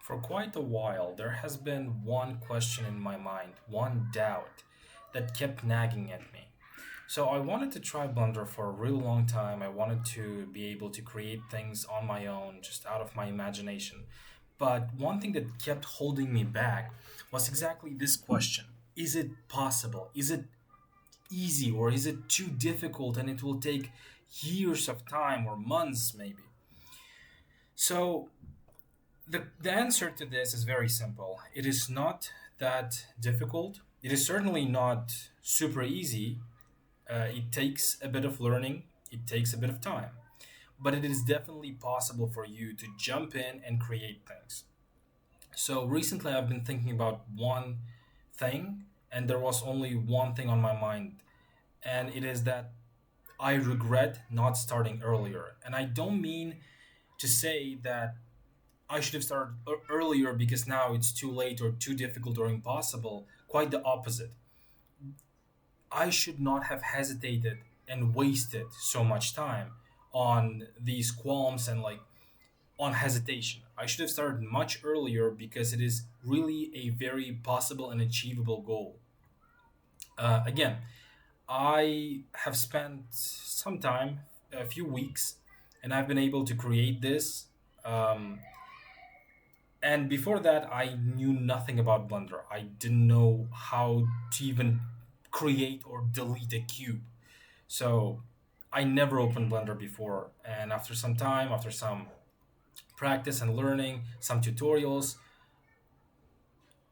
For quite a while, there has been one question in my mind, one doubt that kept nagging at me. So I wanted to try Blender for a real long time. I wanted to be able to create things on my own, just out of my imagination. But one thing that kept holding me back was exactly this question. Is it possible? Is it easy or is it too difficult and it will take years of time or months maybe? So the answer to this is very simple. It is not that difficult. It is certainly not super easy. It takes a bit of learning, it takes a bit of time, but it is definitely possible for you to jump in and create things. So recently, I've been thinking about one thing, and there was only one thing on my mind, and it is that I regret not starting earlier. And I don't mean to say that I should have started earlier because now it's too late or too difficult or impossible. Quite the opposite. I should not have hesitated and wasted so much time on these qualms and on hesitation. I should have started much earlier because it is really a very possible and achievable goal. Again, I have spent some time, a few weeks, and I've been able to create this. Um, And before that, I knew nothing about Blender. I didn't know how to even create or delete a cube. So I never opened Blender before. And after some time, after some practice and learning, some tutorials,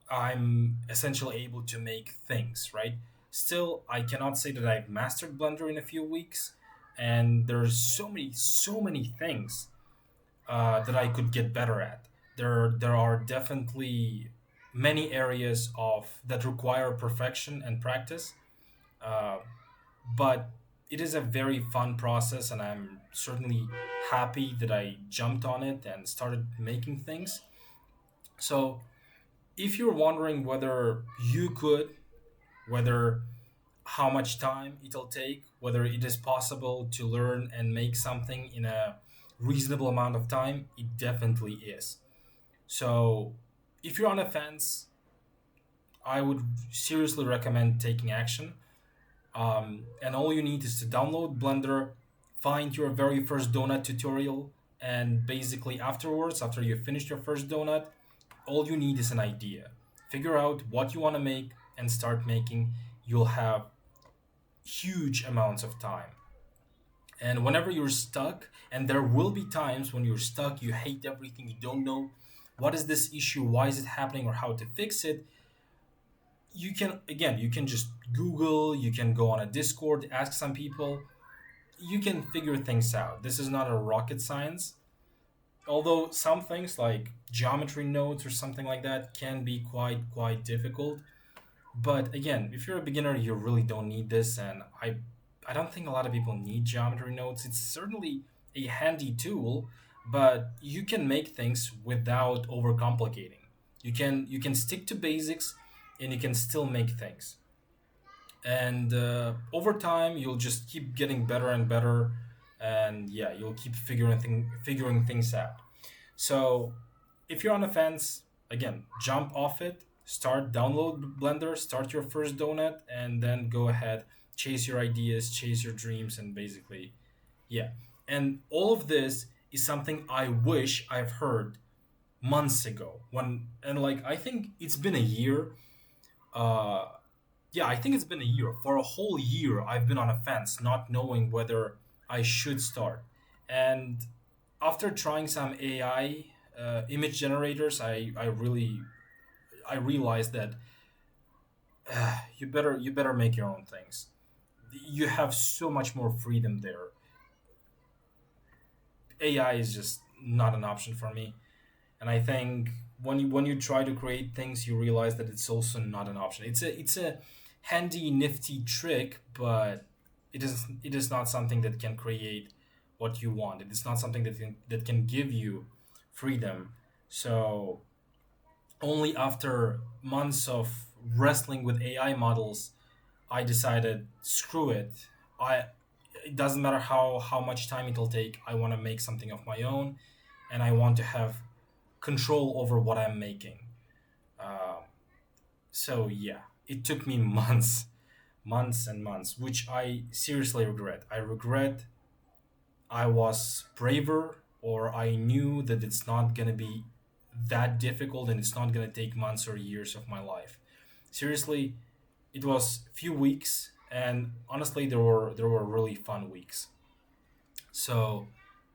I'm essentially able to make things, right? Still, I cannot say that I've mastered Blender in a few weeks. And there's so many things that I could get better at. There are definitely many areas of that require perfection and practice, uh, but it is a very fun process, and I'm certainly happy that I jumped on it and started making things. So, if you're wondering whether you could, whether how much time it'll take, whether it is possible to learn and make something in a reasonable amount of time, it definitely is. So, if you're on a fence, I would seriously recommend taking action. And all you need is to download Blender, find your very first donut tutorial, and basically afterwards, after you finished your first donut, all you need is an idea. Figure out what you want to make and start making. You'll have huge amounts of time. And whenever you're stuck, and there will be times when you're stuck, you hate everything, you don't know what is this issue, why is it happening, or how to fix it, you can just Google, you can go on a Discord, ask some people, you can figure things out. This is not a rocket science. Although some things like geometry nodes or something like that can be quite difficult. But again, if you're a beginner, you really don't need this, and I don't think a lot of people need geometry nodes. It's certainly a handy tool, but you can make things without overcomplicating. You can stick to basics, and you can still make things. And over time, you'll just keep getting better and better, and yeah, you'll keep figuring things out. So if you're on the fence, again, jump off it, download Blender, start your first donut, and then go ahead, chase your ideas, chase your dreams, and basically, yeah. And all of this is something I wish I've heard months ago. I think it's been a year. Uh, yeah, I think it's been a year. For a whole year, I've been on a fence, not knowing whether I should start. And after trying some AI image generators, I realized that you better make your own things. You have so much more freedom there. AI is just not an option for me, and I think when you try to create things, you realize that it's also not an option. It's a handy, nifty trick, but it is not something that can create what you want. It is not something that can give you freedom. So only after months of wrestling with AI models, I decided screw it. I It doesn't matter how much time it'll take. I want to make something of my own, and I want to have control over what I'm making. Uh, so yeah, it took me months and months, which I seriously regret. I regret I was braver, or I knew that it's not gonna be that difficult and it's not gonna take months or years of my life. Seriously, it was few weeks, and honestly, there were really fun weeks. So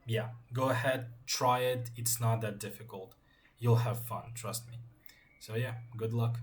yeah, go ahead, try it. It's not that difficult. You'll have fun, trust me. So yeah, good luck.